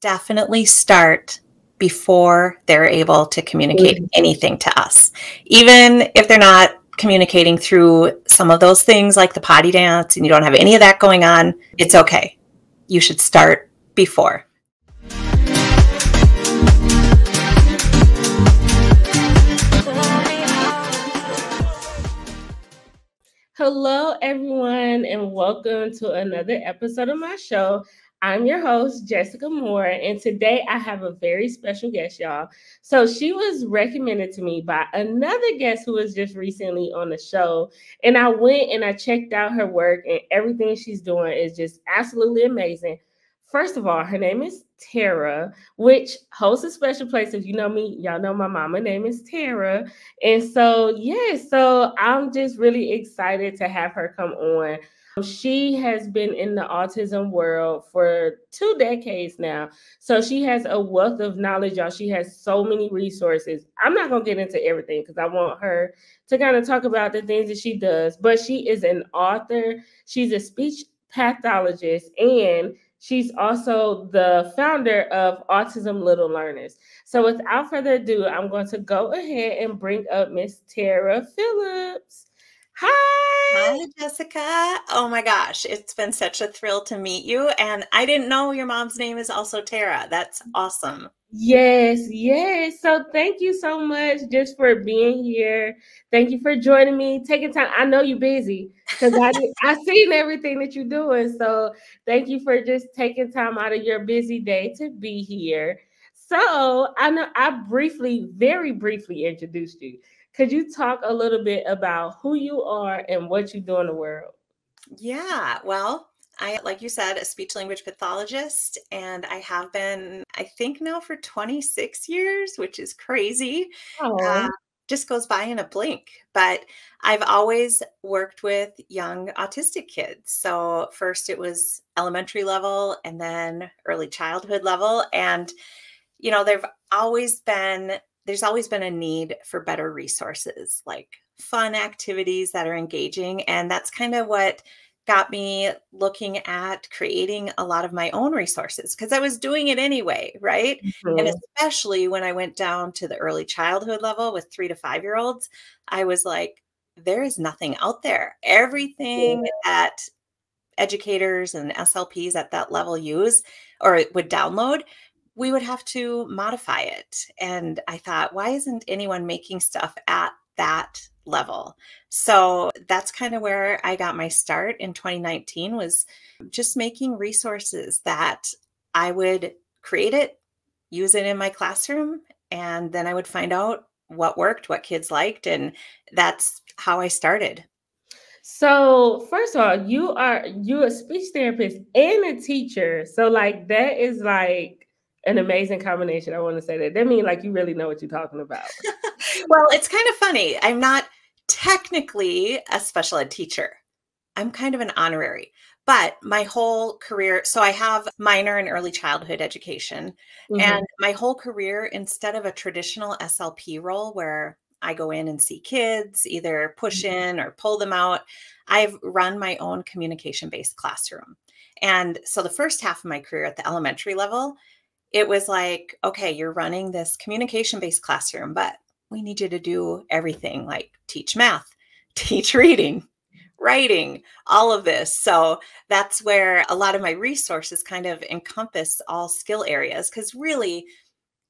definitely start before they're able to communicate anything to us. Even if they're not communicating through some of those things like the potty dance and you don't have any of that going on, it's okay. You should start before. Hello, everyone, and welcome to another episode of my show. I'm your host, Jessica Moore, and today I have a very special guest, y'all. So she was recommended to me by another guest who was just recently on the show, and I went and I checked out her work, and everything she's doing is just absolutely amazing. First of all, her name is Tara, which holds a special place. If you know me, y'all know my mama name is Tara. And so, so I'm just really excited to have her come on. She has been in the autism world for 2 decades now. So she has a wealth of knowledge, y'all. She has so many resources. I'm not going to get into everything because I want her to kind of talk about the things that she does. But she is an author. She's a speech pathologist, and she's also the founder of Autism Little Learners. So without further ado, I'm going to go ahead and bring up Miss Tara Phillips. Hi, Jessica. Oh my gosh, it's been such a thrill to meet you. And I didn't know your mom's name is also Tara. That's awesome. Yes. So thank you so much just for being here. Thank you for joining me, taking time. I know you're busy because I seen everything that you're doing. So thank you for just taking time out of your busy day to be here. So I know I very briefly introduced you. Could you talk a little bit about who you are and what you do in the world? Yeah, well, like you said, a speech language pathologist, and I have been, I think now for 26 years, which is crazy. Oh, Just goes by in a blink. But I've always worked with young autistic kids. So first it was elementary level and then early childhood level. And, there's always been a need for better resources, like fun activities that are engaging. And that's kind of what got me looking at creating a lot of my own resources because I was doing it anyway, right? And mhm. especially when I went down to the early childhood level with 3 to 5 year olds, I was like, there is nothing out there. Everything that educators and SLPs at that level use or would download, we would have to modify it. And I thought, why isn't anyone making stuff at that level? So that's kind of where I got my start in 2019, was just making resources that I would create it, use it in my classroom, and then I would find out what worked, what kids liked. And that's how I started. So first of all, you a speech therapist and a teacher. So like that is like an amazing combination. I want to say that. That means like you really know what you're talking about. Well, it's kind of funny. I'm not technically a special ed teacher. I'm kind of an honorary, but my whole career, so I have minor in early childhood education, Mhm. and my whole career, instead of a traditional SLP role where I go in and see kids, either push in or pull them out, I've run my own communication-based classroom. And so the first half of my career at the elementary level, it was like, okay, you're running this communication-based classroom, but we need you to do everything, like teach math, teach reading, writing, all of this. So that's where a lot of my resources kind of encompass all skill areas, because really,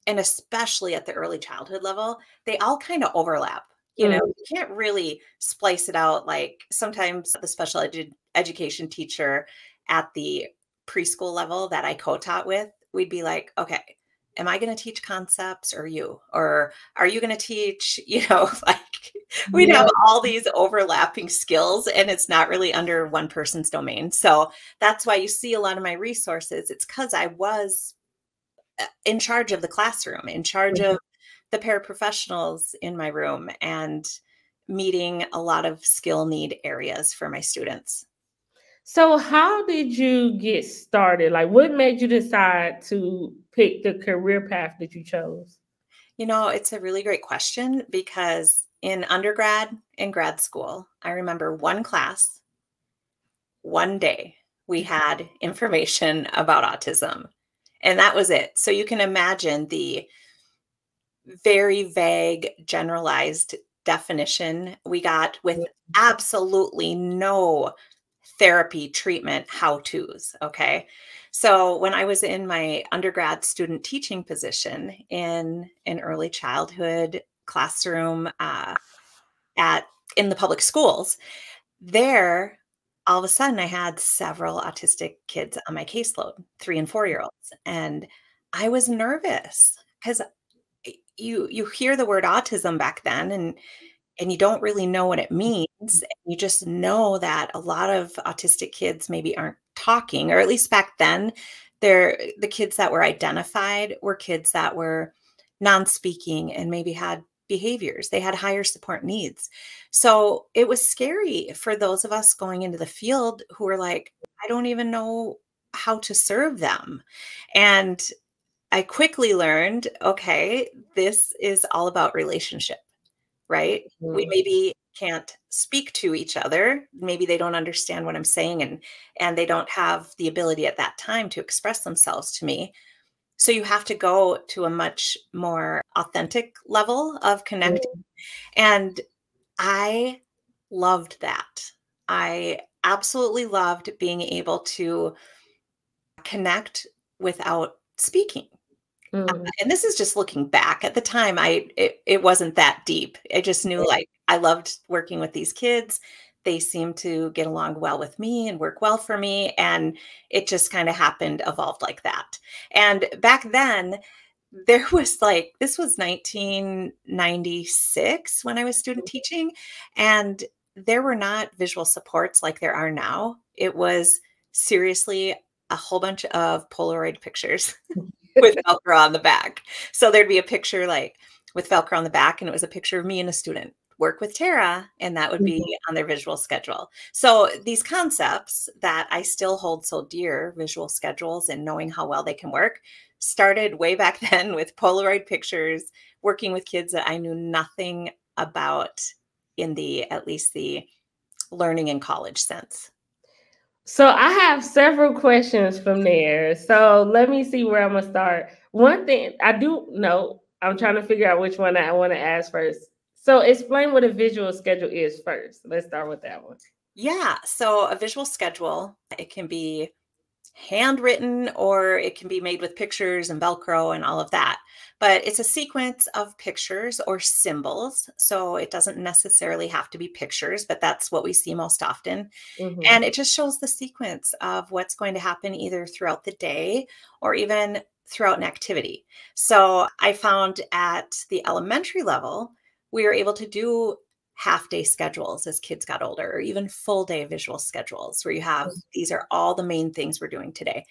and especially at the early childhood level, they all kind of overlap. Mm. You can't really splice it out. Like sometimes the special education teacher at the preschool level that I co-taught with, we'd be like, okay, am I going to teach concepts or you? Or are you going to teach, like we'd Yeah. have all these overlapping skills and it's not really under one person's domain. So that's why you see a lot of my resources. It's because I was in charge of the classroom, in charge of the paraprofessionals in my room, and meeting a lot of skill need areas for my students. So how did you get started? Like what made you decide to pick the career path that you chose? It's a really great question because in undergrad and grad school, I remember one class, one day, we had information about autism. And that was it. So you can imagine the very vague, generalized definition we got with absolutely no therapy treatment how-tos. Okay. So when I was in my undergrad student teaching position in an early childhood classroom at in the public schools, there all of a sudden I had several autistic kids on my caseload, 3 and 4 year olds. And I was nervous because you hear the word autism back then and you don't really know what it means. You just know that a lot of autistic kids maybe aren't talking, or at least back then, the kids that were identified were kids that were non-speaking and maybe had behaviors. They had higher support needs. So it was scary for those of us going into the field who were like, I don't even know how to serve them. And I quickly learned, okay, this is all about relationship, right? We Mhm. maybe can't speak to each other. Maybe they don't understand what I'm saying and they don't have the ability at that time to express themselves to me. So you have to go to a much more authentic level of connecting. And I loved that. I absolutely loved being able to connect without speaking. Mhm. And this is just looking back. At the time, it wasn't that deep. I just knew, like, I loved working with these kids. They seemed to get along well with me and work well for me, and it just kinda happened, evolved like that. And back then, there was, like, this was 1996 when I was student teaching, and there were not visual supports like there are now. It was seriously a whole bunch of Polaroid pictures. With Velcro on the back. So there'd be a picture, like, with Velcro on the back, and it was a picture of me and a student, "Work with Tara," and that would be Mhm. on their visual schedule. So these concepts that I still hold so dear, visual schedules and knowing how well they can work, started way back then with Polaroid pictures, working with kids that I knew nothing about in the at least the learning in college sense. So I have several questions from there. So let me see where I'm gonna start. One thing I do know, I'm trying to figure out which one I want to ask first. So explain what a visual schedule is first. Let's start with that one. Yeah, so a visual schedule, it can be handwritten or it can be made with pictures and Velcro and all of that. But it's a sequence of pictures or symbols. So it doesn't necessarily have to be pictures, but that's what we see most often. Mhm. And it just shows the sequence of what's going to happen either throughout the day or even throughout an activity. So I found at the elementary level, we were able to do half day schedules as kids got older, or even full day visual schedules where you have these are all the main things we're doing today.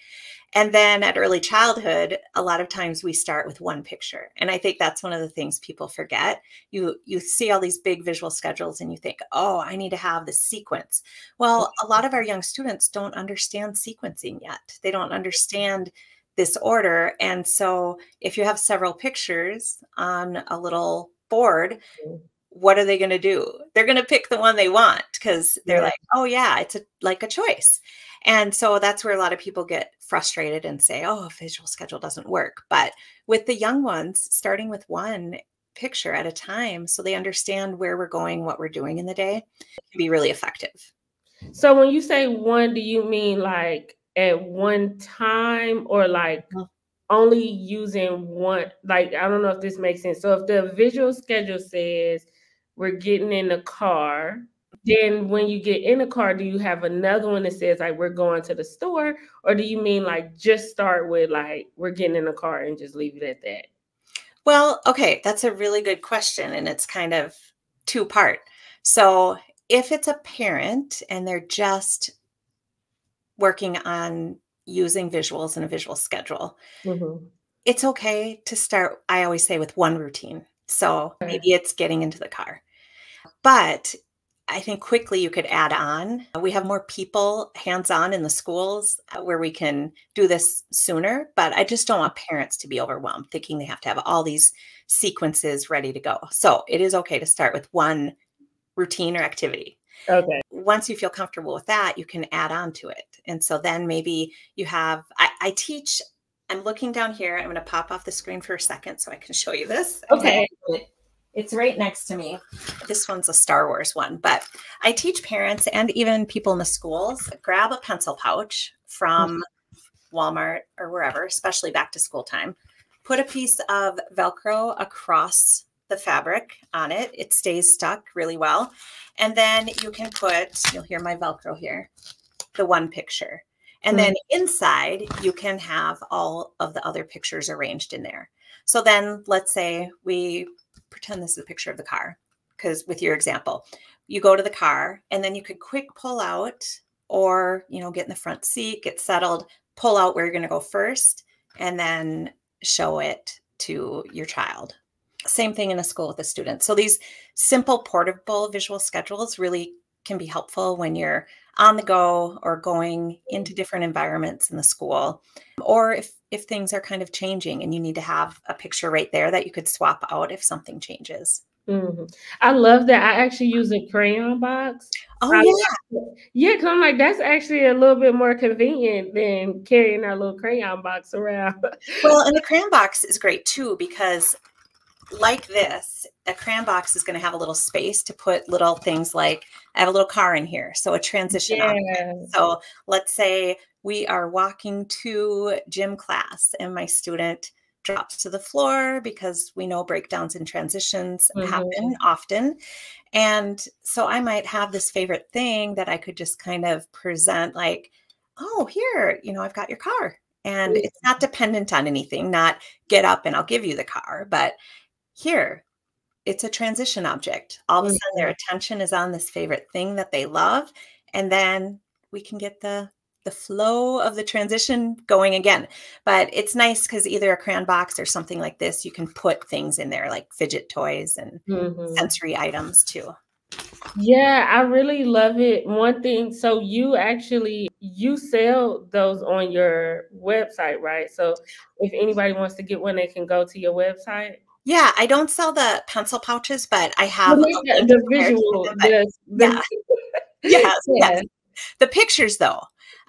And then at early childhood, a lot of times we start with one picture. And I think that's one of the things people forget. You see all these big visual schedules and you think, "Oh, I need to have the sequence." Well, a lot of our young students don't understand sequencing yet. They don't understand this order. And so if you have several pictures on a little board, what are they going to do? They're going to pick the one they want because they're Right. like, oh yeah, it's like a choice. And so that's where a lot of people get frustrated and say, oh, a visual schedule doesn't work. But with the young ones, starting with one picture at a time so they understand where we're going, what we're doing in the day, can be really effective. So when you say one, do you mean like at one time or like only using one? Like, I don't know if this makes sense. So if the visual schedule says we're getting in the car, then when you get in the car, do you have another one that says like we're going to the store? Or do you mean like just start with like we're getting in the car and just leave it at that? Well, okay, that's a really good question. And it's kind of two part. So if it's a parent and they're just working on using visuals in a visual schedule, Mhm. it's okay to start, I always say, with one routine. So Okay. maybe it's getting into the car. But I think quickly you could add on. We have more people hands on in the schools where we can do this sooner. But I just don't want parents to be overwhelmed thinking they have to have all these sequences ready to go. So it is okay to start with one routine or activity. Okay. Once you feel comfortable with that, you can add on to it. And so then maybe you have, I teach I'm looking down here. I'm going to pop off the screen for a second so I can show you this. Okay. It's right next to me. This one's a Star Wars one, but I teach parents and even people in the schools, grab a pencil pouch from Walmart or wherever, especially back to school time. Put a piece of Velcro across the fabric on it. It stays stuck really well. And then you can put, you'll hear my Velcro here, the one picture. And then inside you can have all of the other pictures arranged in there. So then let's say we pretend this is a picture of the car, because with your example, you go to the car and then you could quick pull out, or, you know, get in the front seat, get settled, pull out where you're going to go first, and then show it to your child. Same thing in a school with a student. So these simple portable visual schedules really can be helpful when you're on the go or going into different environments in the school, or if things are kind of changing and you need to have a picture right there that you could swap out if something changes. I love that. I actually use a crayon box. Oh, yeah. Yeah, because I'm like, that's actually a little bit more convenient than carrying our little crayon box around. Well, and the crayon box is great too, because like this, a crayon box is going to have a little space to put little things like, I have a little car in here. So a transition object. So let's say we are walking to gym class and my student drops to the floor, because we know breakdowns and transitions happen often. And so I might have this favorite thing that I could just kind of present like, oh, here, you know, I've got your car. And it's not dependent on anything, not get up and I'll give you the car, but here, it's a transition object. All of a sudden their attention is on this favorite thing that they love. And then we can get the flow of the transition going again. But it's nice because either a crayon box or something like this, you can put things in there like fidget toys and sensory items too. Yeah, I really love it. One thing, so you sell those on your website, right? So if anybody wants to get one, they can go to your website. Yeah, I don't sell the pencil pouches, but I have the visual. Yes. The pictures though.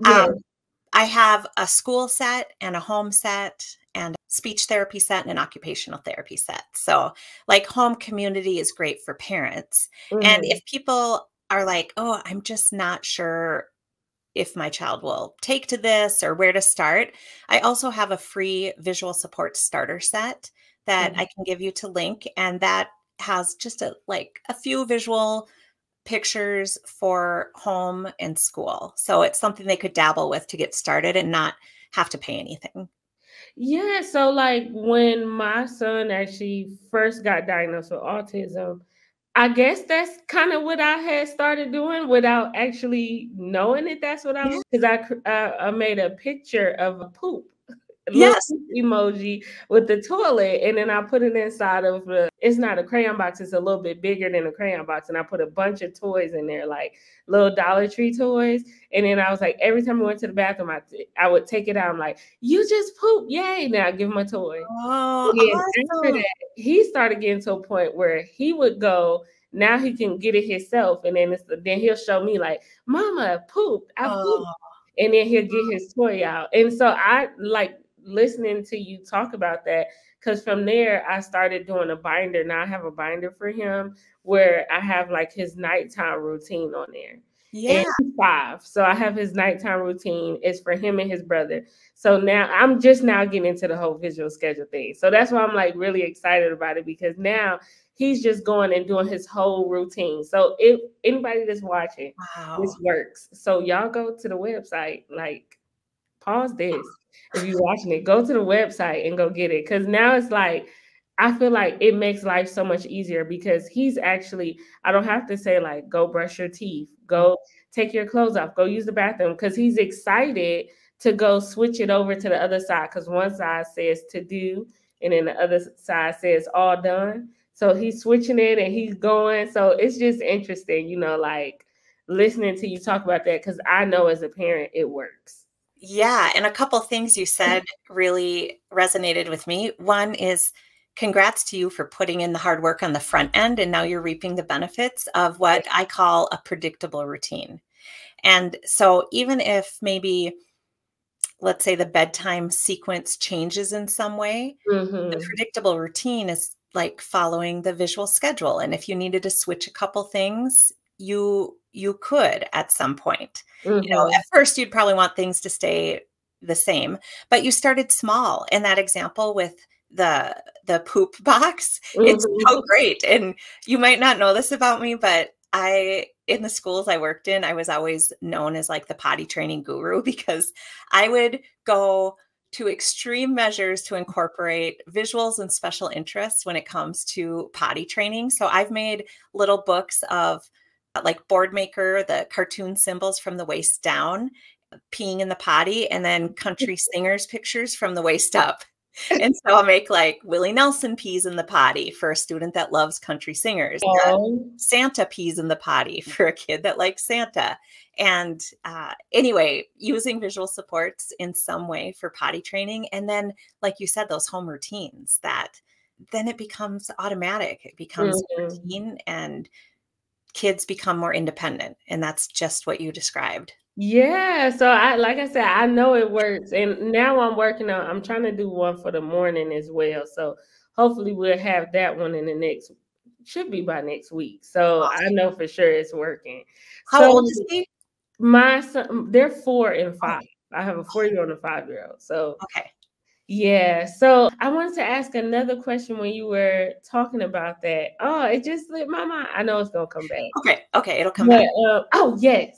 I have a school set and a home set and a speech therapy set and an occupational therapy set. So like home community is great for parents. And if people are like, oh, I'm just not sure if my child will take to this or where to start, I also have a free visual support starter set that I can give you to link. And that has just a few visual pictures for home and school. So it's something they could dabble with to get started and not have to pay anything. Yeah. So like when my son actually first got diagnosed with autism, I guess that's kind of what I had started doing without actually knowing that that's what I was, because I made a picture of a poop. Yes. Emoji with the toilet, and then I put it inside of it's not a crayon box, it's a little bit bigger than a crayon box, and I put a bunch of toys in there, like little Dollar Tree toys. And then I was like, every time I went to the bathroom, I would take it out. I'm like, you just poop, yay! Now I give him a toy. Oh, and after that, he started getting to a point where he would go. Now he can get it himself, and then he'll show me like, Mama, poop, I pooped. And then he'll get his toy out. And so I like listening to you talk about that, because from there I started doing a binder. Now I have a binder for him where I have like his nighttime routine on there. Yeah. And he's 5. So I have his nighttime routine. It's for him and his brother. So now I'm just now getting into the whole visual schedule thing. So that's why I'm like really excited about it, because now he's just going and doing his whole routine. So if anybody that's watching, this works. So y'all go to the website, like pause this. If you're watching it, go to the website and go get it. Because now it's like, I feel like it makes life so much easier, because he's actually, I don't have to say like, go brush your teeth, go take your clothes off, go use the bathroom, because he's excited to go switch it over to the other side. Because one side says to do, and then the other side says all done. So he's switching it and he's going. So it's just interesting, you know, like listening to you talk about that, because I know as a parent, it works. Yeah. And a couple of things you said really resonated with me. One is congrats to you for putting in the hard work on the front end. And now you're reaping the benefits of what I call a predictable routine. And so even if maybe let's say the bedtime sequence changes in some way, the Mhm. predictable routine is like following the visual schedule. And if you needed to switch a couple things, you could at some point. Mhm. At first you'd probably want things to stay the same, but you started small. And that example with the poop box, it's so Mhm. great. And you might not know this about me, but in the schools I worked in, I was always known as like the potty training guru because I would go to extreme measures to incorporate visuals and special interests when it comes to potty training. So I've made little books of like Board Maker, the cartoon symbols from the waist down, peeing in the potty, and then country singers pictures from the waist up. And so I'll make like Willie Nelson peas in the potty for a student that loves country singers. Oh. Santa peas in the potty for a kid that likes Santa. And anyway, using visual supports in some way for potty training. And then, like you said, those home routines that then it becomes automatic. It becomes Mhm. routine and kids become more independent. And that's just what you described. Yeah, so like I said, I know it works, and now I'm trying to do one for the morning as well, so hopefully we'll have that one in the next should be by next week, so I Awesome. know for sure it's working. How So old is he? my son they're 4 and Oh, 5. I have a 4-year-old and a 5-year-old, so okay. yeah, so I wanted to ask another question when you were talking about that. Oh, it just slipped my mind. I know it's gonna come back. Okay. Okay. It'll come But, back. oh, yes.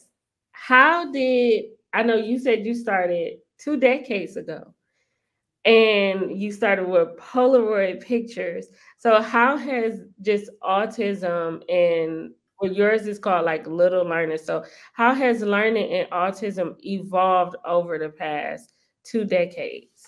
How did I know you said you started 2 decades ago, and you started with Polaroid pictures. So how has just autism and well, yours is called, like, Little Learners. So how has learning and autism evolved over the past 2 decades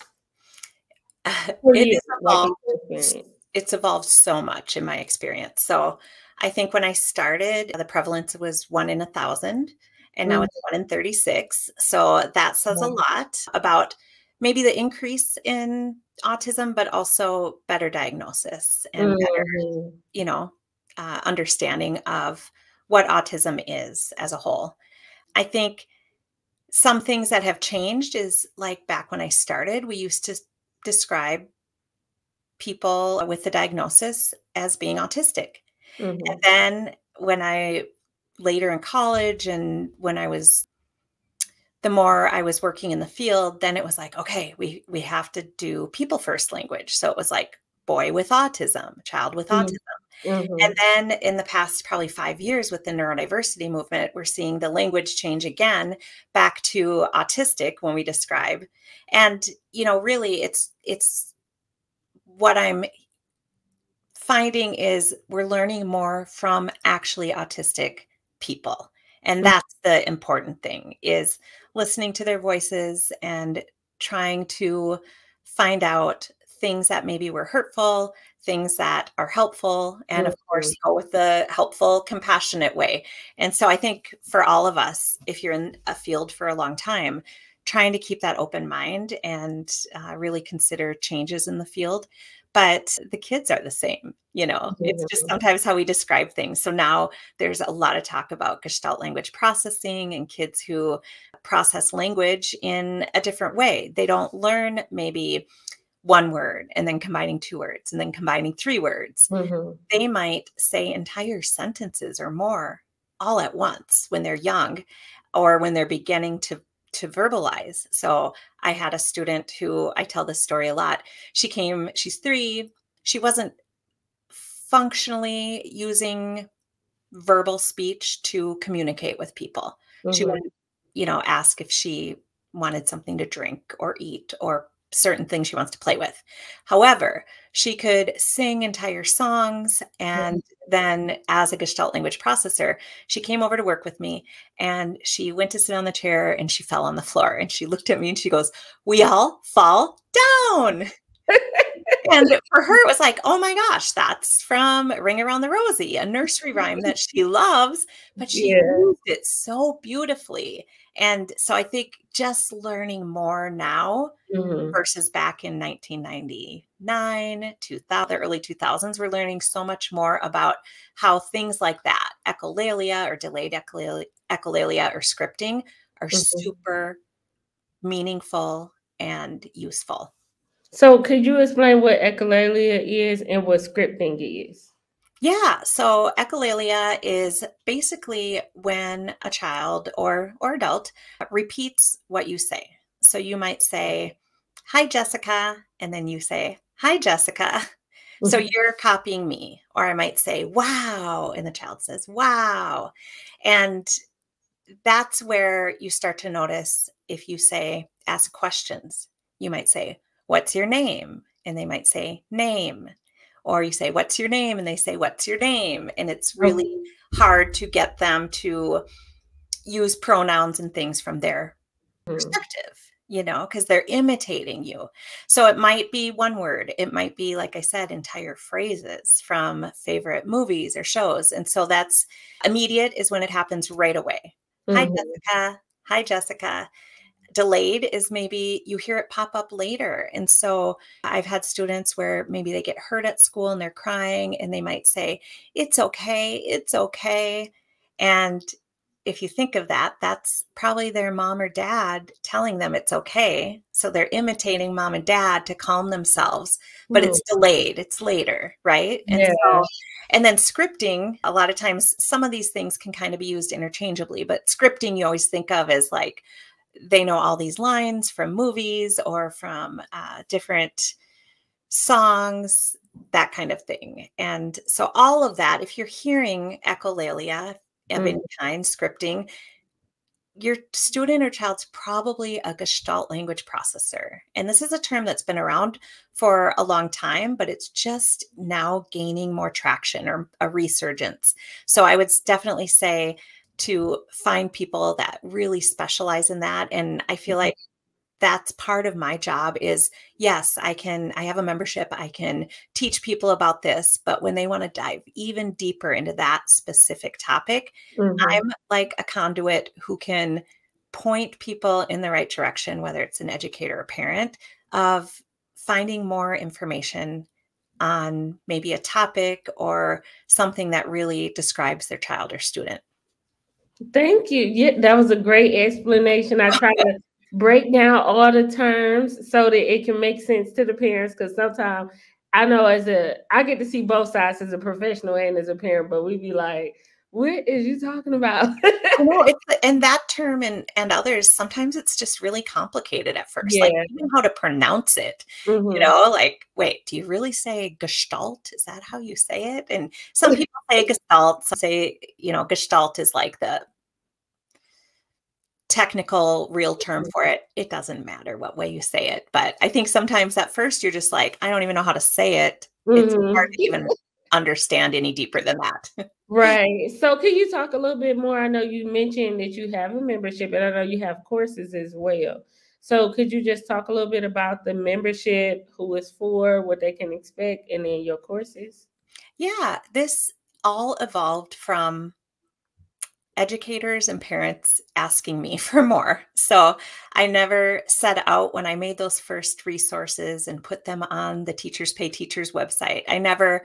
for It you, has like, in evolved. your experience? It's evolved so much in my experience. So I think when I started, the prevalence was 1 in 1,000, and now Mm, it's 1 in 36. So that says a wow. lot about maybe the increase in autism, but also better diagnosis and better, Mhm. you know, understanding of what autism is as a whole. I think some things that have changed is like back when I started, we used to describe people with the diagnosis as being autistic. And Mhm. then when I later in college and when I was the more I was working in the field, then it was like, okay, we have to do people first language. So it was like boy with autism, child with autism. Mm, And mhm. then in the past probably 5 years with the neurodiversity movement, we're seeing the language change again back to autistic when we describe. And really it's what I'm finding is we're learning more from actually autistic people. And Mm, that's the important thing is listening to their voices and trying to find out things that maybe were hurtful, things that are helpful, and of mhm. course go with the helpful, compassionate way. And so I think for all of us, if you're in a field for a long time, trying to keep that open mind and really consider changes in the field, but the kids are the same, it's just Mhm. sometimes how we describe things. So now there's a lot of talk about Gestalt language processing and kids who process language in a different way. They don't learn maybe one word and then combining two words and then combining three words. Mhm. They might say entire sentences or more all at once when they're young or when they're beginning to verbalize. So I had a student who I tell this story a lot. She's 3. She wasn't functionally using verbal speech to communicate with people. She Mhm. would, ask if she wanted something to drink or eat or certain things she wants to play with. However, she could sing entire songs. And then, as a Gestalt language processor, she came over to work with me and she went to sit on the chair and she fell on the floor. And she looked at me and she goes, "We all fall down." And for her, it was like, "Oh my gosh, that's from Ring Around the Rosie," a nursery rhyme that she loves, but she Yeah. used it so beautifully. And so I think just learning more now Mhm. versus back in 1999, 2000, the early 2000s, we're learning so much more about how things like that, echolalia or delayed echolalia or scripting are Mhm. super meaningful and useful. So could you explain what echolalia is and what scripting is? Yeah, so echolalia is basically when a child or adult repeats what you say. So you might say, "Hi, Jessica," and then you say, "Hi, Jessica." So you're copying me. Or I might say, "Wow," and the child says, "Wow." And that's where you start to notice if you say, ask questions. You might say, "What's your name?" And they might say, "Name." Or you say, "What's your name?" And they say, "What's your name?" And it's really hard to get them to use pronouns and things from their perspective, because they're imitating you. So it might be one word. It might be, like I said, entire phrases from favorite movies or shows. And so that's immediate is when it happens right away. "Hi, Jessica." "Hi, Jessica." Delayed is maybe you hear it pop up later. And so I've had students where maybe they get hurt at school and they're crying and they might say, "It's okay. It's okay." And if you think of that, that's probably their mom or dad telling them it's okay. So they're imitating mom and dad to calm themselves, but it's delayed. It's later, right? And Yeah. so, and then scripting, a lot of times, some of these things can kind of be used interchangeably, but scripting you always think of as like, they know all these lines from movies or from different songs, that kind of thing. And so all of that, if you're hearing echolalia of any kind, scripting, your student or child's probably a Gestalt language processor. And this is a term that's been around for a long time, but it's just now gaining more traction or a resurgence. So I would definitely say to find people that really specialize in that. And I feel like that's part of my job is, yes, I have a membership. I can teach people about this, but when they want to dive even deeper into that specific topic, I'm like a conduit who can point people in the right direction, whether it's an educator or parent, of finding more information on maybe a topic or something that really describes their child or student. Thank you. Yeah, that was a great explanation. I try to break down all the terms so that it can make sense to the parents, because sometimes I know I get to see both sides as a professional and as a parent, but we be like, what is you talking about? And that term and others, sometimes it's just really complicated at first, like Yeah. even how to pronounce it, like, wait, do you really say Gestalt? Is that how you say it? And some people say Gestalt, some say, Gestalt is like the technical real term for it. It doesn't matter what way you say it. But I think sometimes at first you're just like, I don't even know how to say it. It's hard to even understand any deeper than that. Right. So can you talk a little bit more? I know you mentioned that you have a membership and I know you have courses as well. So could you just talk a little bit about the membership, who it's for, what they can expect, and then your courses? Yeah, this all evolved from educators and parents asking me for more. So I never set out when I made those first resources and put them on the Teachers Pay Teachers website. I never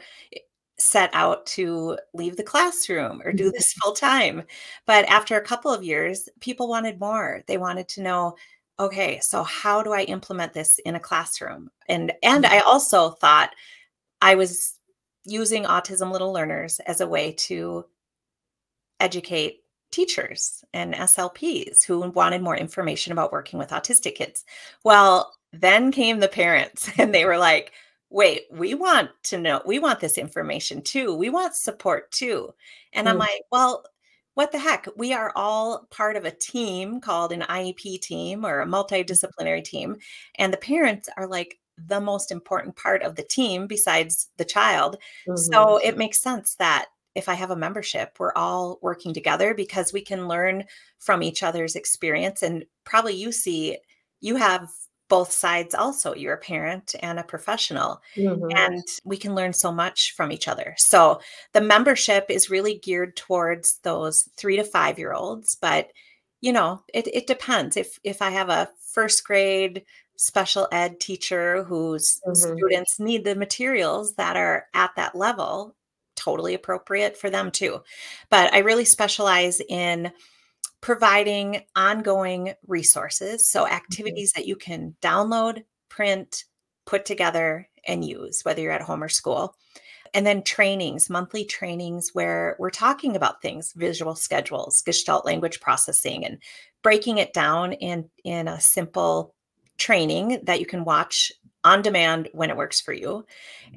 set out to leave the classroom or do this full time. But after a couple of years, people wanted more. They wanted to know, okay, so how do I implement this in a classroom? And I also thought I was using Autism Little Learners as a way to educate teachers and SLPs who wanted more information about working with autistic kids. Well, then came the parents and they were like, wait, we want to know, we want this information too. We want support too. And I'm like, well, what the heck? We are all part of a team called an IEP team or a multidisciplinary team. And the parents are like the most important part of the team besides the child. So it makes sense that if I have a membership, we're all working together because we can learn from each other's experience. And probably you have both sides also. You're a parent and a professional, and we can learn so much from each other. So the membership is really geared towards those 3 to 5-year-olds, but it depends. If I have a first grade special ed teacher whose students need the materials that are at that level, totally appropriate for them too. But I really specialize in providing ongoing resources, so activities that you can download, print, put together, and use, whether you're at home or school. And then trainings, monthly trainings where we're talking about things, visual schedules, Gestalt language processing, and breaking it down in a simple training that you can watch on demand when it works for you.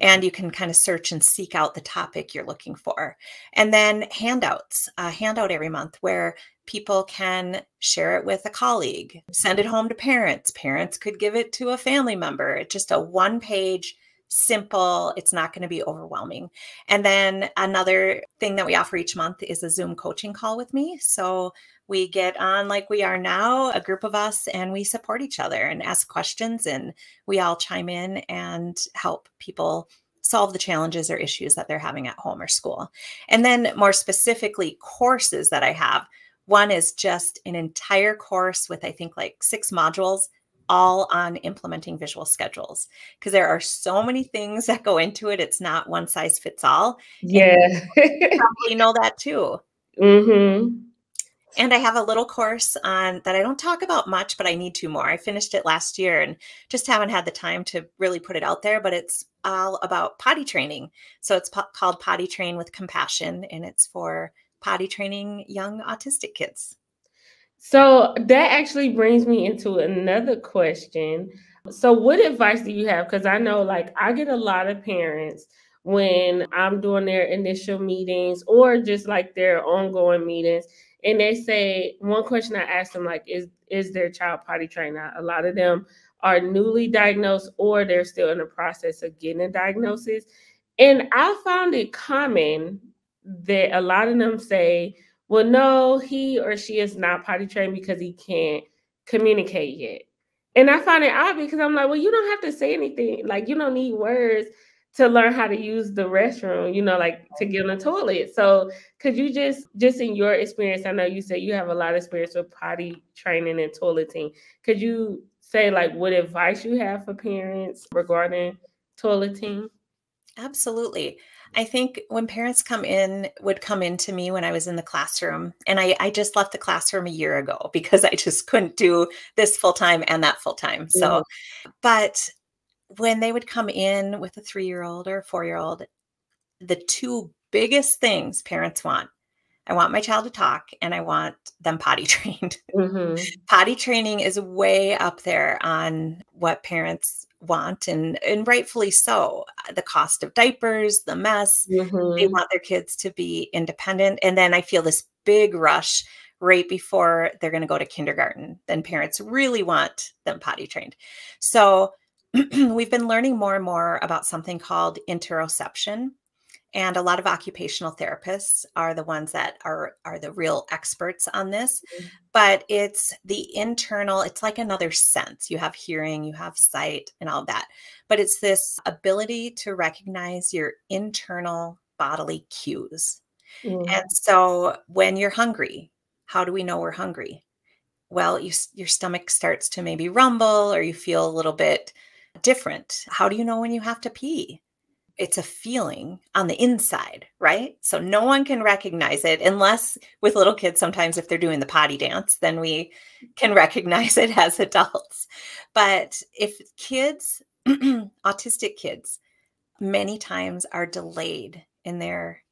And you can kind of search and seek out the topic you're looking for. And then handouts, a handout every month where people can share it with a colleague, send it home to parents. Parents could give it to a family member. It's just a one-page, simple, it's not going to be overwhelming. And then another thing that we offer each month is a Zoom coaching call with me. So we get on like we are now, a group of us, and we support each other and ask questions, and we all chime in and help people solve the challenges or issues that they're having at home or school. And then more specifically, courses that I have. One is just an entire course with, I think, like 6 modules, all on implementing visual schedules, because there are so many things that go into it. It's not one size fits all. And Yeah. you probably know that too. Mm-hmm. And I have a little course on that I don't talk about much, but I need to more. I finished it last year and just haven't had the time to really put it out there, but it's all about potty training. So it's called Potty Train with Compassion, and it's for potty training young autistic kids. So that actually brings me into another question. So what advice do you have? Because I know like I get a lot of parents when I'm doing their initial meetings or just like their ongoing meetings. And they say, one question I ask them, like, is their child potty trained? Now, a lot of them are newly diagnosed or they're still in the process of getting a diagnosis. And I found it common that a lot of them say, well, no, he or she is not potty trained because he can't communicate yet. And I find it odd because I'm like, well, you don't have to say anything. Like, you don't need words to learn how to use the restroom, like to get on the toilet. So could you just in your experience, I know you said you have a lot of experience with potty training and toileting. Could you say like what advice you have for parents regarding toileting? Absolutely. I think when parents would come into me when I was in the classroom, and I just left the classroom a year ago because I just couldn't do this full time and that full time. So, but when they would come in with a 3-year-old or a 4-year-old, the 2 biggest things parents want, I want my child to talk and I want them potty trained. Mm-hmm. Potty training is way up there on what parents want, and rightfully so. The cost of diapers, the mess, they Mm-hmm. want their kids to be independent. And then I feel this big rush right before they're going to go to kindergarten. Then parents really want them potty trained. So we've been learning more and more about something called interoception. And a lot of occupational therapists are the ones that are the real experts on this. But it's the internal, it's like another sense. You have hearing, you have sight, and all that. But it's this ability to recognize your internal bodily cues. Mm-hmm. And so when you're hungry, how do we know we're hungry? Well, your stomach starts to maybe rumble or you feel a little bit different. How do you know when you have to pee? It's a feeling on the inside, right? So no one can recognize it unless with little kids, sometimes if they're doing the potty dance, then we can recognize it as adults. But if kids, autistic kids, many times are delayed in their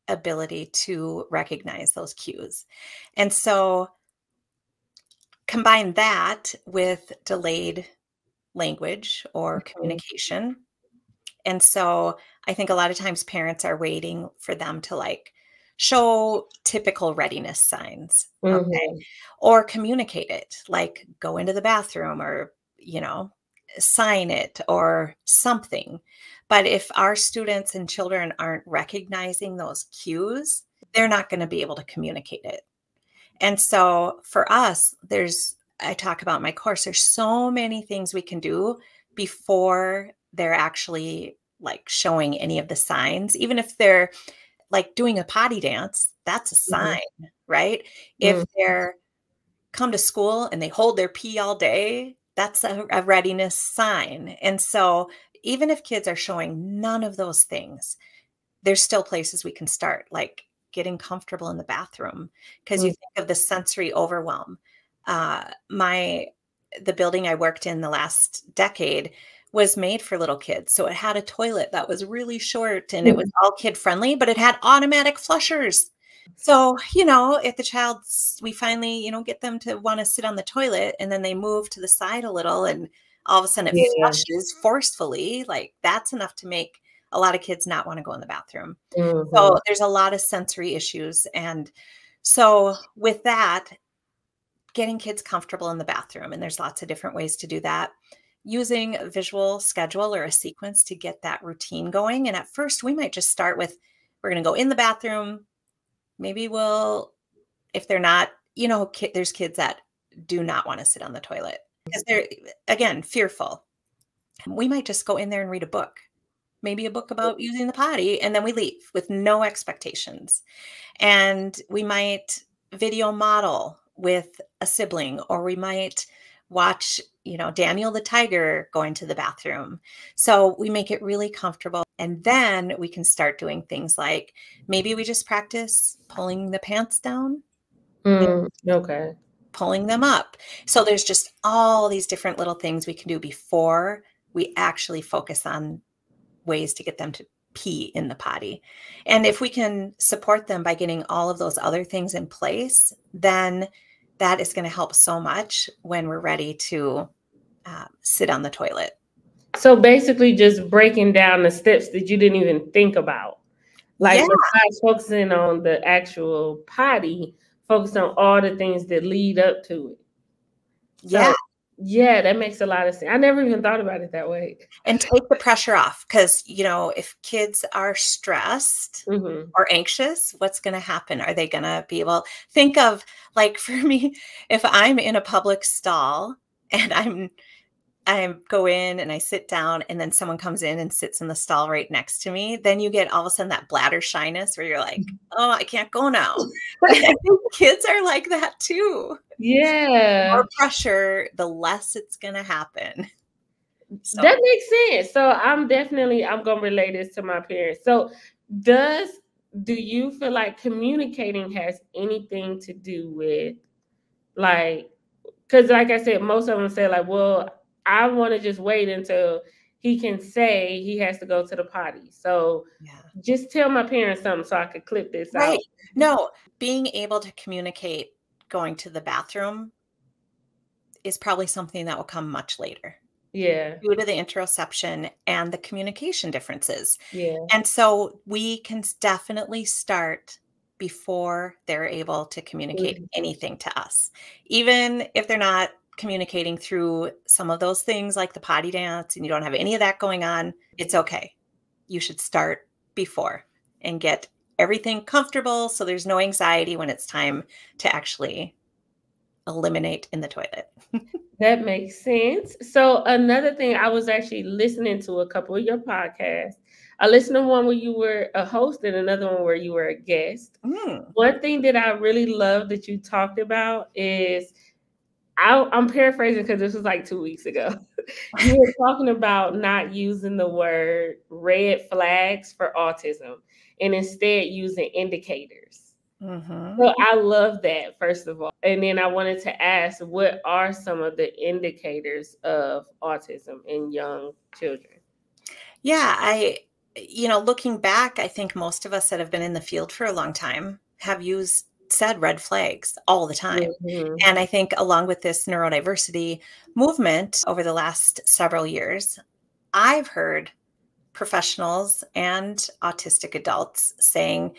ability to recognize those cues. And so combine that with delayed language or communication. And so I think a lot of times parents are waiting for them to like show typical readiness signs, okay? Mm-hmm. Or communicate it, like go into the bathroom or, sign it or something. But if our students and children aren't recognizing those cues, they're not going to be able to communicate it. And so for us, I talk about in my course, there's so many things we can do before they're actually like showing any of the signs. Even if they're like doing a potty dance, that's a sign, right? If they're come to school and they hold their pee all day, that's a readiness sign. And so even if kids are showing none of those things, there's still places we can start, like getting comfortable in the bathroom, because you Mm. think of the sensory overwhelm. The building I worked in the last decade was made for little kids. So it had a toilet that was really short and it was all kid friendly, but it had automatic flushers. So, if we finally, get them to want to sit on the toilet and then they move to the side a little and all of a sudden it Yeah. flushes forcefully, like that's enough to make a lot of kids not want to go in the bathroom. Mhm. So there's a lot of sensory issues. And so with that, getting kids comfortable in the bathroom, and there's lots of different ways to do that. Using a visual schedule or a sequence to get that routine going. And at first, we might just start with, we're going to go in the bathroom. Maybe if they're not, there's kids that do not want to sit on the toilet because they're, again, fearful. We might just go in there and read a book, maybe a book about using the potty, and then we leave with no expectations. And we might video model with a sibling, or we might watch, Daniel the tiger going to the bathroom. So we make it really comfortable. And then we can start doing things like maybe we just practice pulling the pants down, Okay. pulling them up. So there's just all these different little things we can do before we actually focus on ways to get them to pee in the potty. And if we can support them by getting all of those other things in place, then that is going to help so much when we're ready to sit on the toilet. So basically just breaking down the steps that you didn't even think about. Like Yeah. besides focusing on the actual potty, focus on all the things that lead up to it. Yeah. So yeah, that makes a lot of sense. I never even thought about it that way. And take the pressure off, because, if kids are stressed Mm-hmm. or anxious, what's going to happen? Are they going to be able, think of, like, for me, if I'm in a public stall and I go in and I sit down and then someone comes in and sits in the stall right next to me, then you get all of a sudden that bladder shyness where you're like, oh, I can't go now. I think kids are like that too. Yeah. The more pressure, the less it's going to happen. So. That makes sense. So I'm gonna relate this to my parents. So do you feel like communicating has anything to do with, like, because like I said, most of them say like, well, I want to just wait until he can say he has to go to the potty. So Yeah. just tell my parents something so I could clip this Right. out. No, being able to communicate going to the bathroom is probably something that will come much later Yeah. due to the interoception and the communication differences. Yeah. And so we can definitely start before they're able to communicate anything to us. Even if they're not communicating through some of those things like the potty dance and you don't have any of that going on, it's okay. You should start before and get everything comfortable so there's no anxiety when it's time to actually eliminate in the toilet. That makes sense. So another thing, I was actually listening to a couple of your podcasts. I listened to one where you were a host and another one where you were a guest. One thing that I really love that you talked about is, I'm paraphrasing because this was like 2 weeks ago. You were talking about not using the word red flags for autism and instead using indicators. So I love that, first of all. And then I wanted to ask, what are some of the indicators of autism in young children? Yeah, looking back, I think most of us that have been in the field for a long time have said red flags all the time. Mm-hmm. And I think along with this neurodiversity movement over the last several years, I've heard professionals and autistic adults saying,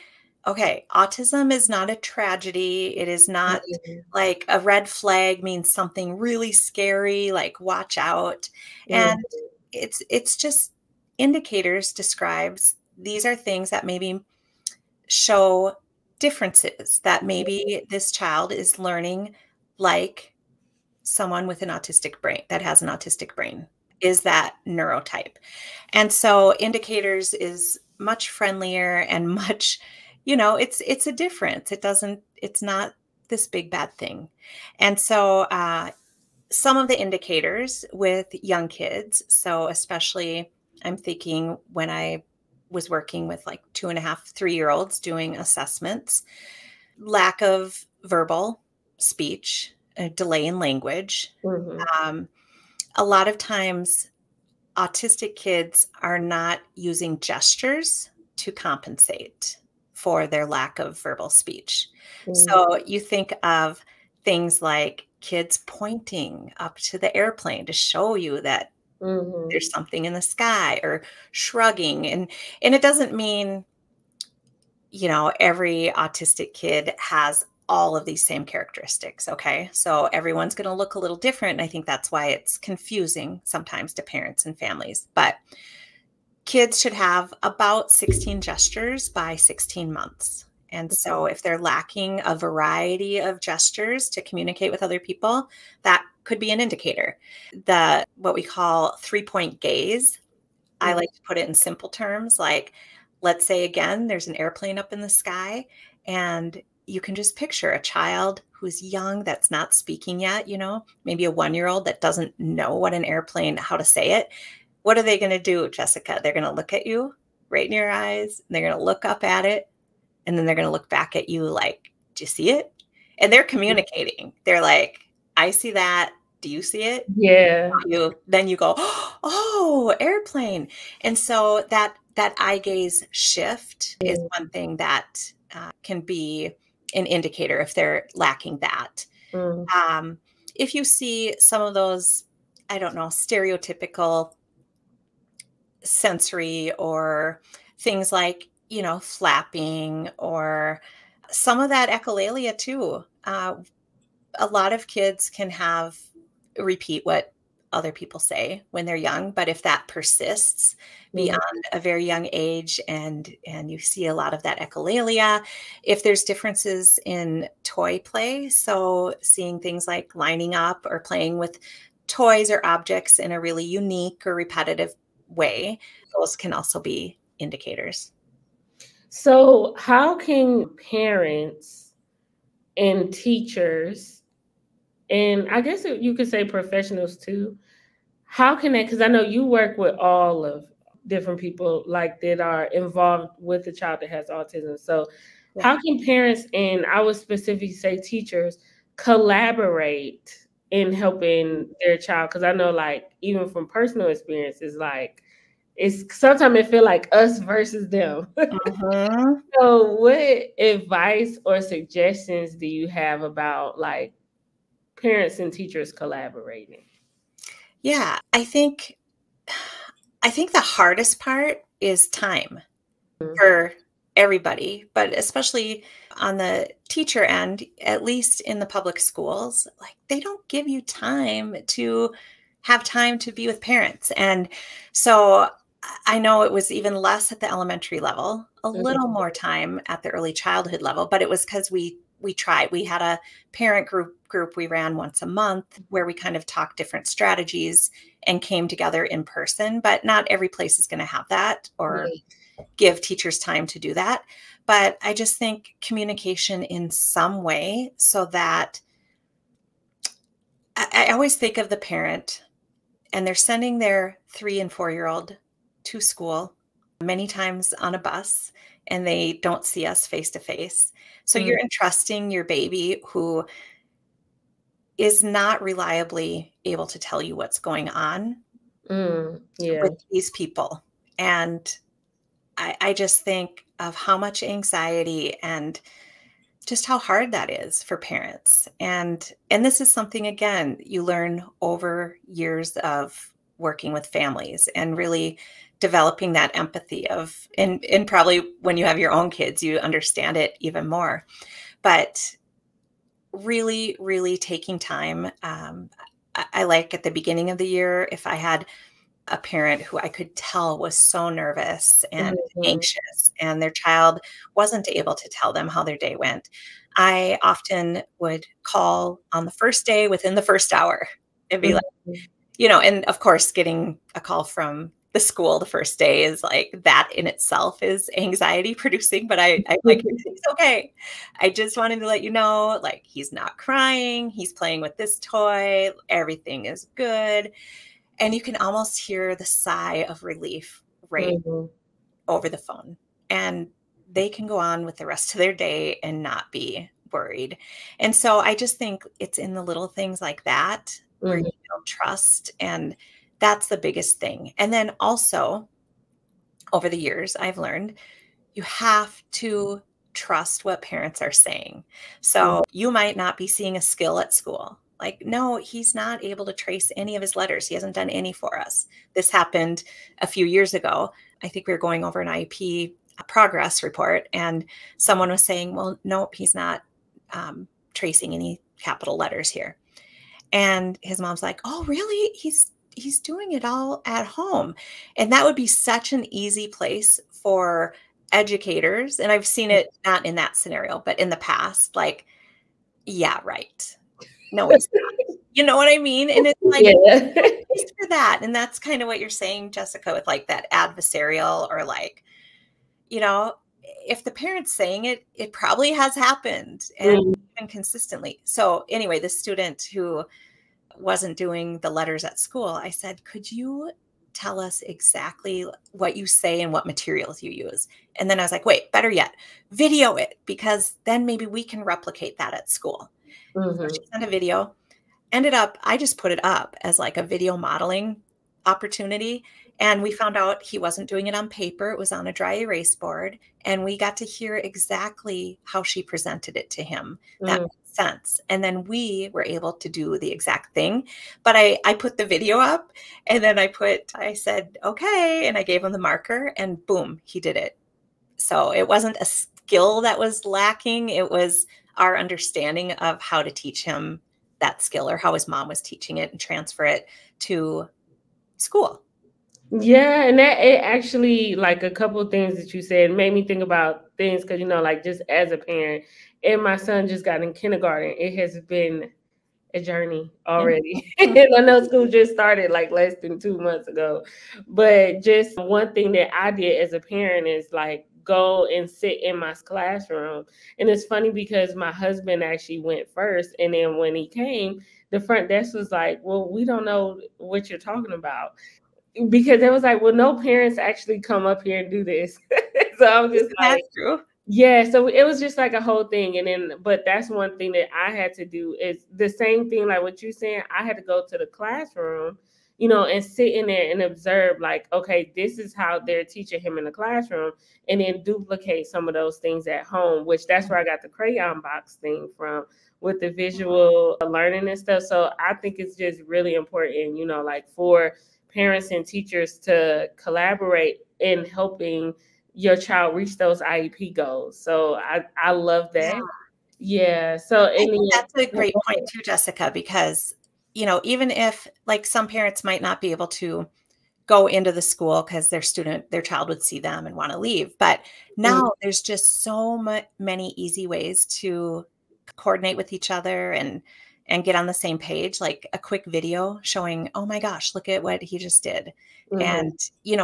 okay, autism is not a tragedy. It is not like a red flag means something really scary, like watch out. And it's just indicators describes, these are things that maybe show differences, that maybe this child is learning like someone with an autistic brain, that has an autistic brain, is that neurotype. And so indicators is much friendlier and much, it's a difference. It's not this big bad thing. And so some of the indicators with young kids, so especially I'm thinking when I was working with like 2.5, 3-year-olds doing assessments, lack of verbal speech, a delay in language. Mhm. A lot of times autistic kids are not using gestures to compensate for their lack of verbal speech. Mhm. So you think of things like kids pointing up to the airplane to show you that Mhm. there's something in the sky, or shrugging. And it doesn't mean, every autistic kid has all of these same characteristics. Okay. So everyone's going to look a little different. And I think that's why it's confusing sometimes to parents and families. But kids should have about 16 gestures by 16 months. And so if they're lacking a variety of gestures to communicate with other people, that could be an indicator. What we call 3-point gaze, I Mhm. like to put it in simple terms, like, let's say again, there's an airplane up in the sky, and you can just picture a child who's young that's not speaking yet, maybe a 1-year-old that doesn't know what an airplane, how to say it. What are they going to do, Jessica? They're going to look at you right in your eyes, and they're going to look up at it, and then they're going to look back at you like, do you see it? And they're communicating. They're like, I see that. Do you see it? Yeah. Then you go, oh, airplane. And so that eye gaze shift is Mhm. one thing that can be an indicator if they're lacking that. Mhm. Um, if you see some of those, I don't know, stereotypical sensory, or things like, flapping, or some of that echolalia too. A lot of kids can repeat what other people say when they're young, but if that persists Mhm. beyond a very young age, and you see a lot of that echolalia, if there's differences in toy play, so seeing things like lining up or playing with toys or objects in a really unique or repetitive way, those can also be indicators. So, how can parents and teachers, and I guess you could say professionals too, how can they? Because I know you work with all of different people like that are involved with the child that has autism. So, Yeah. how can parents, and I would specifically say teachers, collaborate in helping their child? Because I know, like, even from personal experiences, like, it's sometimes it feel like us versus them. Mhm. So, what advice or suggestions do you have about like parents and teachers collaborating? Yeah, I think the hardest part is time for everybody, but especially on the teacher end, at least in the public schools, like, they don't give you time to have time to be with parents. And so I know it was even less at the elementary level, a little Mhm. more time at the early childhood level, but it was because we tried. We had a parent group we ran once a month, where we kind of talked different strategies and came together in person, but not every place is going to have that, or Yeah. give teachers time to do that. But I just think communication in some way, so that I always think of the parent, and they're sending their 3 and 4-year-old to school, many times on a bus, and they don't see us face to face. So Mm, you're entrusting your baby, who is not reliably able to tell you what's going on, yeah. with these people. And I just think of how much anxiety and just how hard that is for parents. And this is something, again, you learn over years of working with families, and really developing that empathy of, and probably when you have your own kids, you understand it even more. But really, really taking time. I like at the beginning of the year, if I had a parent who I could tell was so nervous and Mhm. anxious, and their child wasn't able to tell them how their day went, I often would call on the first day within the first hour, and be like, Mhm. and of course, getting a call from the school the first day is like, that in itself is anxiety producing, but I like, everything's okay. I just wanted to let you know, like, he's not crying, he's playing with this toy, everything is good. And you can almost hear the sigh of relief, right? Mhm. over the phone, and they can go on with the rest of their day and not be worried. And so I just think it's in the little things like that where you build trust, and that's the biggest thing. And then also, over the years, I've learned you have to trust what parents are saying. So you might not be seeing a skill at school. Like, no, he's not able to trace any of his letters. He hasn't done any for us. This happened a few years ago. I think we were going over an IEP progress report, and someone was saying, well, nope, he's not tracing any capital letters here. And his mom's like, oh, really? He's doing it all at home. And that would be such an easy place for educators. And I've seen it not in that scenario, but in the past, like, yeah, right. No, he's not. You know what I mean? And it's like, place for that. And that's kind of what you're saying, Jessica, with like that adversarial, or like, you know, if the parent's saying it, it probably has happened, and consistently. So anyway, the student who wasn't doing the letters at school, I said, could you tell us exactly what you say and what materials you use? And then I was like, wait, better yet, video it, because then maybe we can replicate that at school. So she sent a video. Ended up, I just put it up as like a video modeling opportunity. And we found out he wasn't doing it on paper. It was on a dry erase board. And we got to hear exactly how she presented it to him. That made sense. And then we were able to do the exact thing. But I put the video up, and then I said, okay. And I gave him the marker, and boom, he did it. So it wasn't a skill that was lacking. It was our understanding of how to teach him that skill, or how his mom was teaching it, and transfer it to school. Yeah, and that it actually, like a couple of things that you said made me think about things, because like just as a parent, and my son just got in kindergarten. It has been a journey already. And I know school just started like less than 2 months ago. But just one thing that I did as a parent is like go and sit in my classroom. And it's funny because my husband actually went first. And then when he came, the front desk was like, well, we don't know what you're talking about. Because it was like, well, no parents actually come up here and do this. So I was just like, that's true. Yeah, so it was just like a whole thing. And then, but that's one thing that I had to do, is the same thing like what you're saying. I had to go to the classroom, and sit in there and observe, like, okay, this is how they're teaching him in the classroom, and then duplicate some of those things at home, which that's where I got the crayon box thing from, with the visual learning and stuff. So I think it's just really important, like for parents and teachers to collaborate in helping your child reach those IEP goals. So I love that. Yeah. So I think that's a great point too, Jessica, because, even if like some parents might not be able to go into the school because their child would see them and want to leave. But now there's just so many easy ways to coordinate with each other and get on the same page, like a quick video showing, oh my gosh, look at what he just did. And,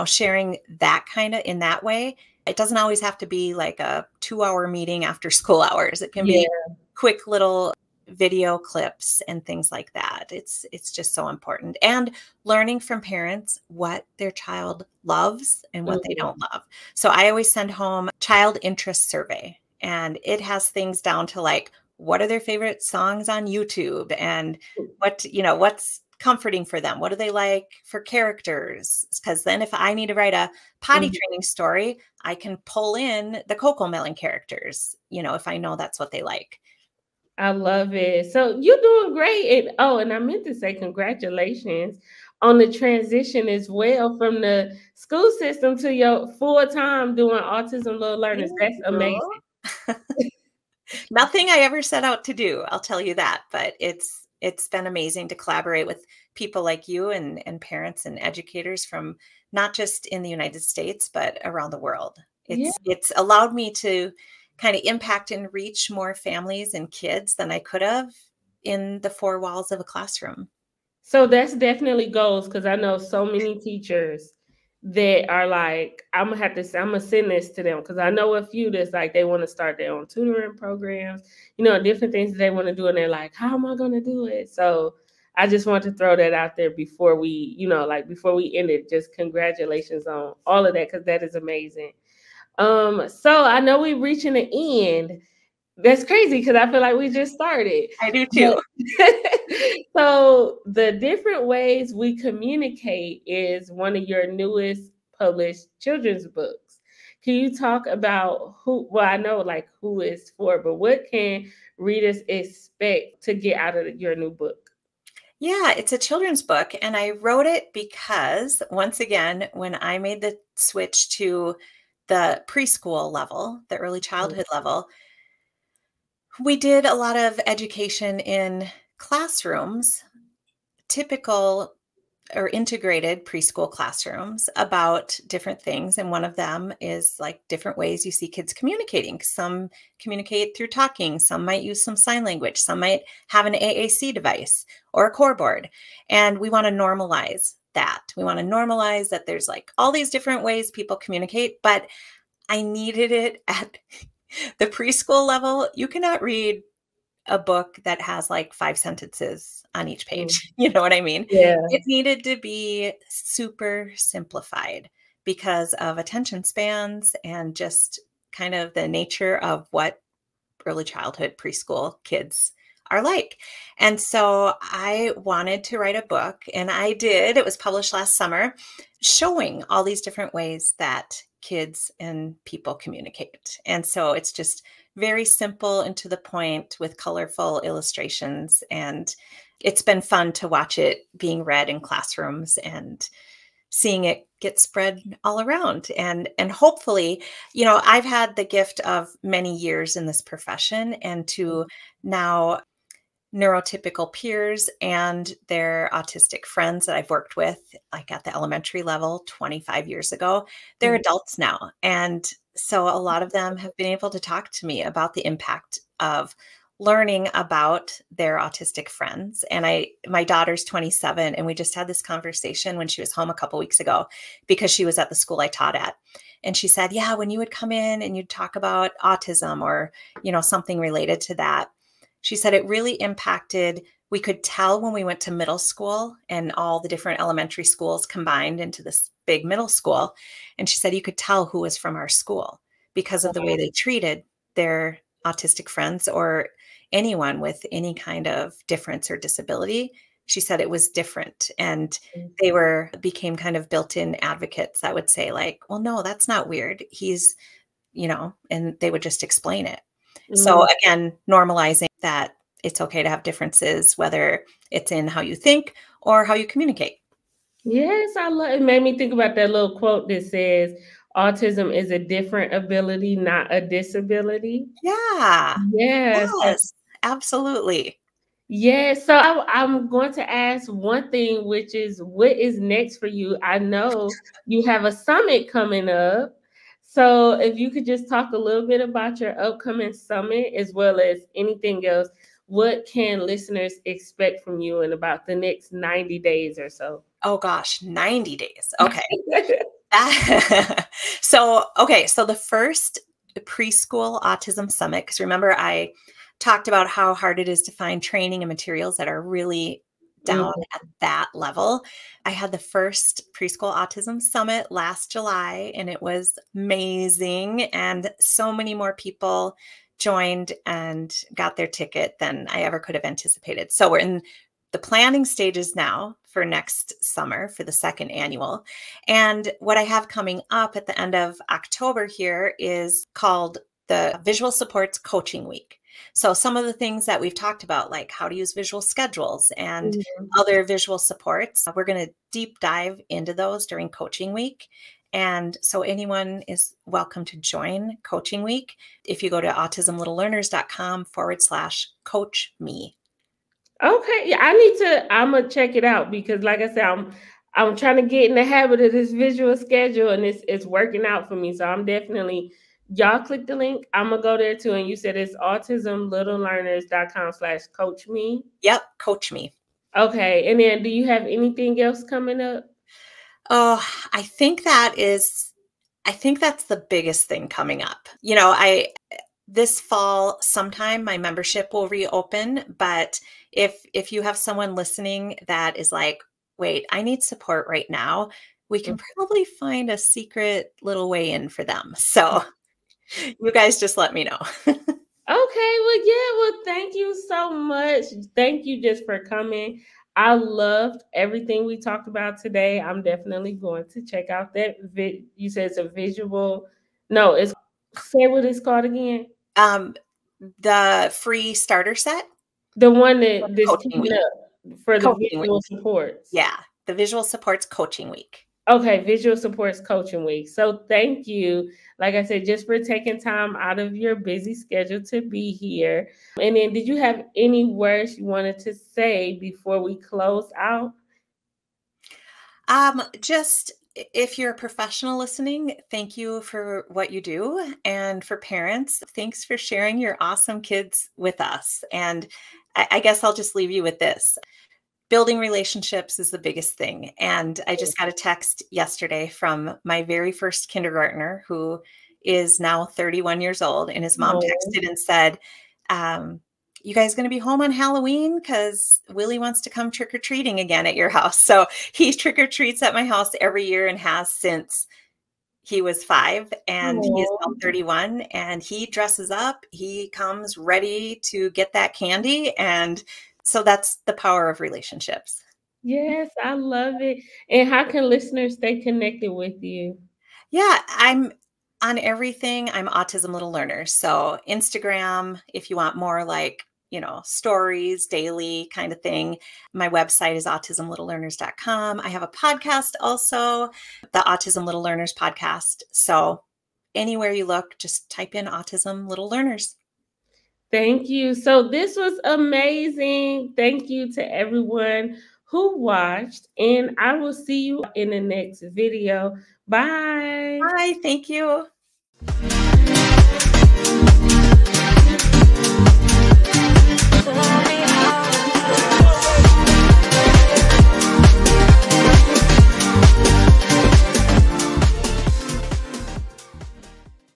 sharing that kind of in that way. It doesn't always have to be like a 2-hour meeting after school hours. It can be quick little video clips and things like that. It's just so important. And learning from parents what their child loves and what they don't love. So I always send home child interest survey, and it has things down to like, what are their favorite songs on YouTube, and what's comforting for them? What do they like for characters? Because then if I need to write a potty training story, I can pull in the Cocoa Melon characters, if I know that's what they like. I love it. So you're doing great. And I meant to say congratulations on the transition as well from the school system to your full-time doing Autism Little Learners. That's amazing. Nothing I ever set out to do, I'll tell you that, but it's been amazing to collaborate with people like you and parents and educators from not just in the United States, but around the world. It's allowed me to kind of impact and reach more families and kids than I could have in the 4 walls of a classroom. So that's definitely goals, because I know so many teachers that are like, I'm gonna send this to them, because I know a few that's like they want to start their own tutoring programs, different things that they want to do, and they're like, how am I gonna do it? So I just want to throw that out there before we, before we end it. Just congratulations on all of that, because that is amazing. So I know we're reaching the end. That's crazy because I feel like we just started. I do too. So the different ways we communicate is one of your newest published children's books. Can you talk about I know like who it's for, but what can readers expect to get out of your new book? Yeah, it's a children's book, and I wrote it because, once again, when I made the switch to the preschool level, the early childhood level, we did a lot of education in classrooms, typical or integrated preschool classrooms, about different things. And one of them is like different ways you see kids communicating. Some communicate through talking, some might use some sign language, some might have an AAC device or a core board. And we want to normalize that. We want to normalize that there's like all these different ways people communicate, but I needed it at the preschool level. You cannot read a book that has like 5 sentences on each page. You know what I mean? Yeah. It needed to be super simplified because of attention spans and just kind of the nature of what early childhood preschool kids are like. And so I wanted to write a book, and I did. It was published last summer, showing all these different ways that kids and people communicate. And so it's just very simple and to the point with colorful illustrations. And it's been fun to watch it being read in classrooms and seeing it get spread all around. And hopefully, I've had the gift of many years in this profession, and to now neurotypical peers and their autistic friends that I've worked with, like at the elementary level 25 years ago, they're adults now. And so a lot of them have been able to talk to me about the impact of learning about their autistic friends. And my daughter's 27, and we just had this conversation when she was home a couple weeks ago, because she was at the school I taught at. And she said, yeah, when you would come in and you'd talk about autism or, something related to that, she said it really impacted. We could tell when we went to middle school and all the different elementary schools combined into this big middle school. And she said you could tell who was from our school because of the way they treated their autistic friends or anyone with any kind of difference or disability. She said it was different, and they became kind of built-in advocates that would say like, well, no, that's not weird. He's, and they would just explain it. So again, normalizing that it's okay to have differences, whether it's in how you think or how you communicate. Yes, I love it. Made me think about that little quote that says, autism is a different ability, not a disability. Yeah. Yes. Yes, absolutely. Yes. So I'm going to ask one thing, which is what is next for you? I know you have a summit coming up. So if you could just talk a little bit about your upcoming summit as well as anything else, what can listeners expect from you in about the next 90 days or so? Oh gosh, 90 days. Okay. So the first preschool autism summit, because remember I talked about how hard it is to find training and materials that are really down at that level. I had the first preschool autism summit last July, and it was amazing. And so many more people joined and got their ticket than I ever could have anticipated. So we're in the planning stages now for next summer for the second annual. And what I have coming up at the end of October here is called the Visual Supports Coaching Week. So some of the things that we've talked about, like how to use visual schedules and other visual supports, we're going to deep dive into those during Coaching Week. And so anyone is welcome to join Coaching Week if you go to autismlittlelearners.com/coach me. Okay. Yeah, I'm going to check it out because like I said, I'm trying to get in the habit of this visual schedule, and it's working out for me. So I'm definitely, y'all click the link. I'm going to go there too. And you said it's autismlittlelearners.com/coach me. Yep. Coach me. Okay. And then do you have anything else coming up? Oh, I think that's the biggest thing coming up. this fall sometime my membership will reopen, but if you have someone listening that is like, wait, I need support right now, we can probably find a secret little way in for them. So you guys just let me know. Okay, well, yeah, well, thank you so much. Thank you just for coming. I loved everything we talked about today. I'm definitely going to check out that you said it's a visual. No, it's say what it's called again. The free starter set, The one that that's coaching coming week. up for the Coaching week. visual supports. Yeah, the visual supports coaching week. Okay, Visual Supports Coaching Week. So thank you, like I said, just for taking time out of your busy schedule to be here. And then did you have any words you wanted to say before we close out? Just if you're a professional listening, thank you for what you do. And for parents, thanks for sharing your awesome kids with us. And I guess I'll just leave you with this. Building relationships is the biggest thing. And I just got a text yesterday from my very first kindergartner who is now 31 years old. And his mom Oh, texted and said, you guys going to be home on Halloween? Because Willie wants to come trick or treating again at your house. So he trick or treats at my house every year and has since he was 5, and he is now oh, 31, and he dresses up. He comes ready to get that candy. And so that's the power of relationships. yes, I love it. And how can listeners stay connected with you? Yeah, I'm on everything. I'm Autism Little Learners. So Instagram, if you want more like, stories, daily kind of thing. My website is autismlittlelearners.com. I have a podcast also, the Autism Little Learners podcast. So anywhere you look, just type in Autism Little Learners. Thank you. So this was amazing. Thank you to everyone who watched, and I will see you in the next video. Bye. Bye. Thank you.